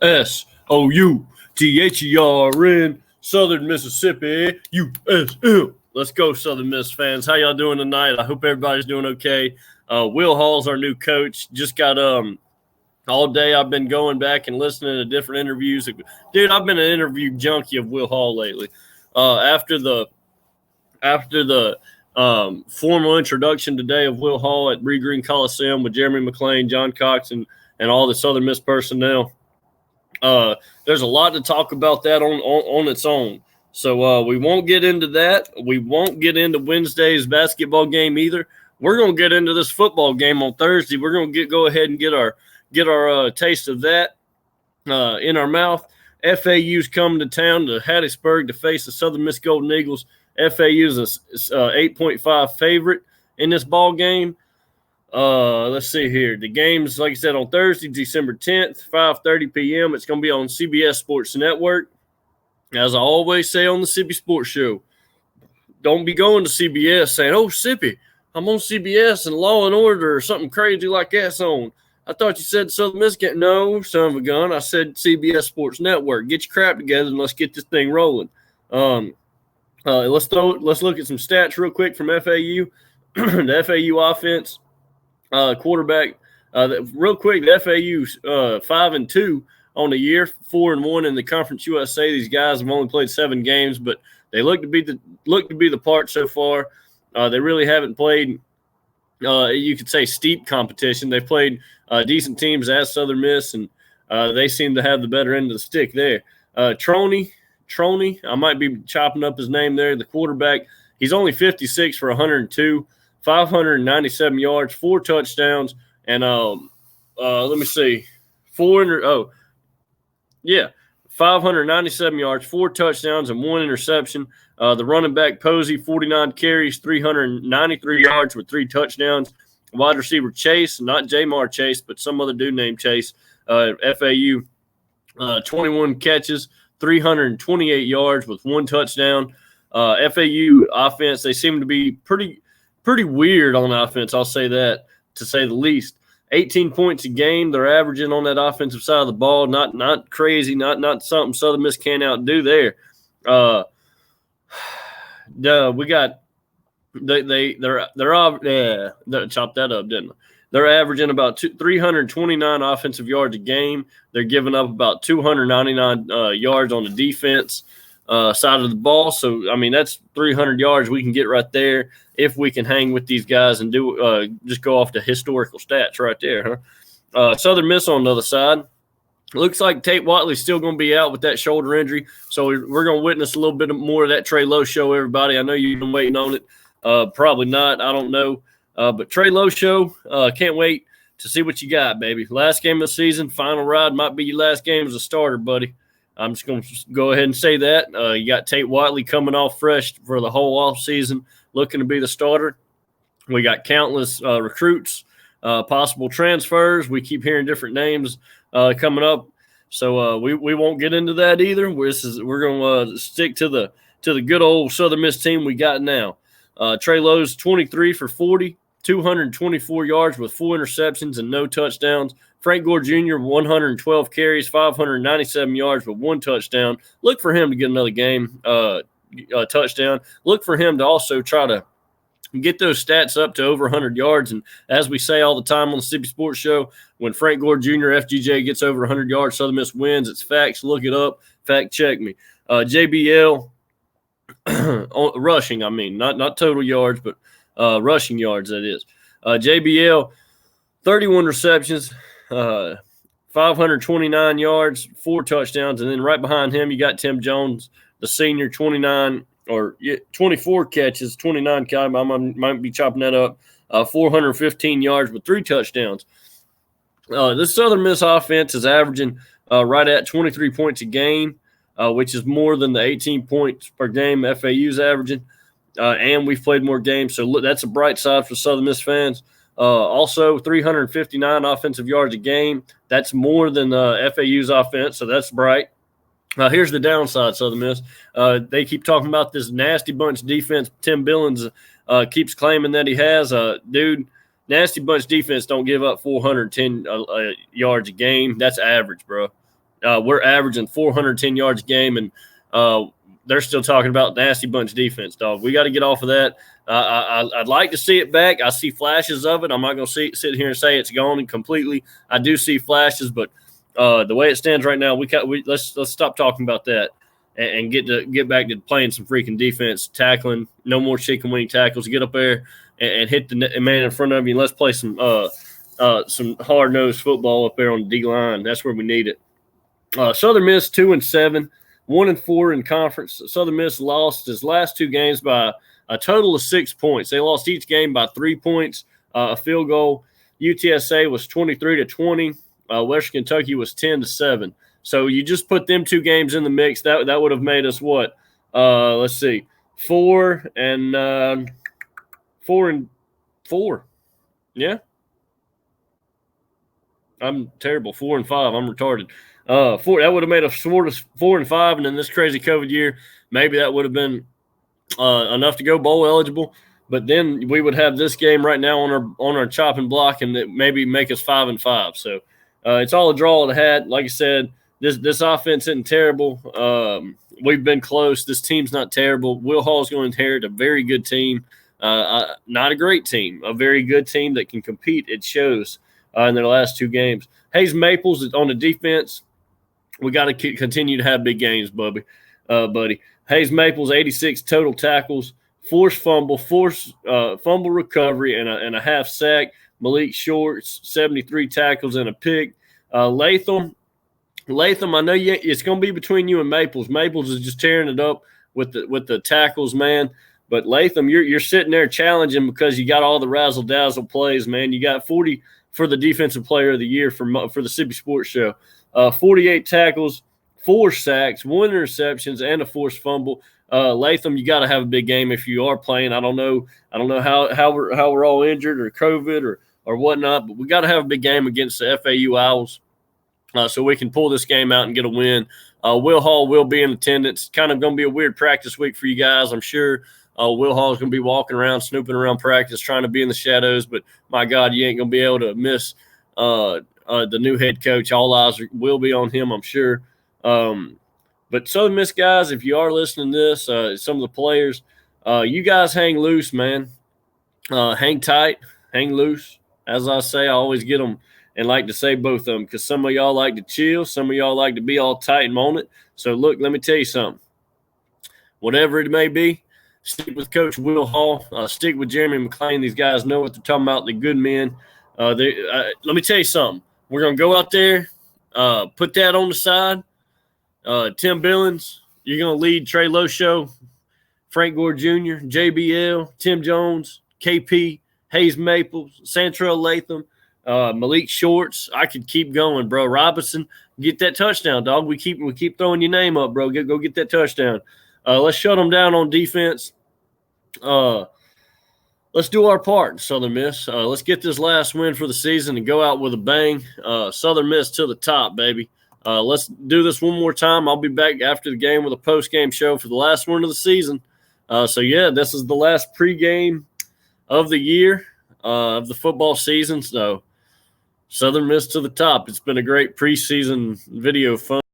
SOUTHERN, Southern Mississippi, USM. Let's go, Southern Miss fans. How y'all doing tonight? I hope everybody's doing okay. Will Hall's our new coach. Just got all day I've been going back and listening to different interviews. Dude, I've been an interview junkie of Will Hall lately. After the formal introduction today of Will Hall at Bree Green Coliseum with Jeremy McClain, John Cox, and all the Southern Miss personnel, there's a lot to talk about that on its own. So we won't get into that. We won't get into Wednesday's basketball game either. We're going to get into this football game on Thursday. We're going to go ahead and get our taste of that in our mouth. FAU's coming to town to Hattiesburg to face the Southern Miss Golden Eagles. FAU's a 8.5 favorite in this ball game. Let's see here. The game's, like I said, on Thursday, December 10th, 5:30 p.m. It's going to be on CBS Sports Network. As I always say on the Sippy Sports Show, don't be going to CBS saying, "Oh, Sippy, I'm on CBS and Law and Order or something crazy like that's on. I thought you said Southern Miss." No, son of a gun. I said CBS Sports Network. Get your crap together and let's get this thing rolling. Let's look at some stats real quick from FAU. The FAU offense, quarterback. Real quick, the FAU's 5-2 on the year, 4-1 in the Conference USA. These guys have only played 7 games, but they look to be the part so far. They really haven't played, you could say, steep competition. They've played decent teams as Southern Miss, and they seem to have the better end of the stick there. Troney, I might be chopping up his name there. The quarterback, he's only 56 for 102, 597 yards, 4 touchdowns, and let me see, 597 yards, 4 touchdowns, and 1 interception. The running back, Posey, 49 carries, 393 yards with 3 touchdowns. Wide receiver, Chase, not Jamar Chase, but some other dude named Chase, FAU, 21 catches, 328 yards with 1 touchdown. FAU offense, they seem to be pretty weird on offense, I'll say that, to say the least. 18 points a game they're averaging on that offensive side of the ball. Not crazy, not something Southern Miss can't outdo there. We got they're chopped that up, didn't they? They're averaging about 329 offensive yards a game. They're giving up about 299 yards on the defense side of the ball. So, I mean, that's 300 yards we can get right there if we can hang with these guys and do just go off the historical stats right there. Southern Miss on the other side. Looks like Tate Watley's still going to be out with that shoulder injury. So we're going to witness a little bit more of that Trey Lowe show, everybody. I know you've been waiting on it. Probably not. I don't know. But Trey Lowe show, can't wait to see what you got, baby. Last game of the season, final ride might be your last game as a starter, buddy. I'm just going to go ahead and say that. You got Tate Watley coming off fresh for the whole offseason, looking to be the starter. We got countless recruits, possible transfers. We keep hearing different names coming up. So we won't get into that either. We're going to stick to the good old Southern Miss team we got now. Trey Lowe's 23 for 40, 224 yards with 4 interceptions and no touchdowns. Frank Gore Jr., 112 carries, 597 yards with 1 touchdown. Look for him to get another game touchdown. Look for him to also try to get those stats up to over 100 yards. And as we say all the time on the Mississippi Sports Show, when Frank Gore Jr., FGJ, gets over 100 yards, Southern Miss wins. It's facts. Look it up. Fact check me. JBL, rushing, I mean, not total yards, but rushing yards, that is. JBL, 31 receptions, 529 yards, 4 touchdowns. And then right behind him, you got Tim Jones, the senior, 24 catches, 29 – I might be chopping that up, 415 yards with 3 touchdowns. This Southern Miss offense is averaging right at 23 points a game, which is more than the 18 points per game FAU's averaging. And we've played more games, so look, that's a bright side for Southern Miss fans. Also, 359 offensive yards a game. That's more than FAU's offense, so that's bright. Here's the downside, Southern Miss. They keep talking about this nasty bunch defense. Tim Billings keeps claiming that he has. Dude, nasty bunch defense don't give up 410 yards a game. That's average, bro. We're averaging 410 yards a game, and they're still talking about nasty bunch defense, dog. We got to get off of that. I'd like to see it back. I see flashes of it. I'm not going to sit here and say it's gone completely. I do see flashes, but the way it stands right now, let's stop talking about that and get back to playing some freaking defense, tackling. No more chicken wing tackles. Get up there and hit the man in front of you. And let's play some hard nosed football up there on the D line. That's where we need it. Southern Miss 2-7, 1-4 in conference. Southern Miss lost his last two games by a total of 6 points. They lost each game by 3 points, a field goal. UTSA was 23-20. Western Kentucky was 10-7. So you just put them two games in the mix. That would have made us what? Let's see, 4-4. Yeah. I'm terrible. 4-5. I'm retarded. That would have made us 4-5, and in this crazy COVID year, maybe that would have been enough to go bowl eligible. But then we would have this game right now on our chopping block, and it maybe make us 5-5. So it's all a draw of the hat. Like I said, this offense isn't terrible. We've been close. This team's not terrible. Will Hall's going to inherit a very good team, not a great team, a very good team that can compete. It shows in their last two games. Hayes Maples is on the defense. We got to continue to have big games, buddy. Hayes Maples, 86 total tackles, forced fumble recovery, and a half sack. Malik Shorts, 73 tackles and a pick. Latham, I know it's going to be between you and Maples. Maples is just tearing it up with the tackles, man. But Latham, you're sitting there challenging because you got all the razzle-dazzle plays, man. You got 40 for the Defensive Player of the Year for the Mississippi Sports Show. 48 tackles, 4 sacks, 1 interceptions, and a forced fumble. Latham, you got to have a big game if you are playing. I don't know how we're all injured or COVID or whatnot, but we got to have a big game against the FAU Owls so we can pull this game out and get a win. Will Hall will be in attendance. Kind of going to be a weird practice week for you guys, I'm sure. Will Hall is going to be walking around, snooping around practice, trying to be in the shadows. But, my God, you ain't going to be able to miss the new head coach. All eyes will be on him, I'm sure. But Southern Miss guys, if you are listening to this, some of the players, you guys hang loose, man. Hang tight, hang loose. As I say, I always get them and like to say both of them because some of y'all like to chill. Some of y'all like to be all tight and on it. So, look, let me tell you something. Whatever it may be, stick with Coach Will Hall. Stick with Jeremy McClain. These guys know what they're talking about. They're good men. Let me tell you something. We're going to go out there, put that on the side. Tim Billings, you're going to lead Trey Loshow, Frank Gore Jr., JBL, Tim Jones, KP, Hayes Maples, Santrell Latham, Malik Shorts. I could keep going, bro. Robinson, get that touchdown, dog. We keep throwing your name up, bro. Go get that touchdown. Let's shut them down on defense. Let's do our part, Southern Miss. Let's get this last win for the season and go out with a bang. Southern Miss to the top, baby. Let's do this one more time. I'll be back after the game with a post-game show for the last one of the season. This is the last pregame of the year, of the football season. So Southern Miss to the top. It's been a great preseason video fun.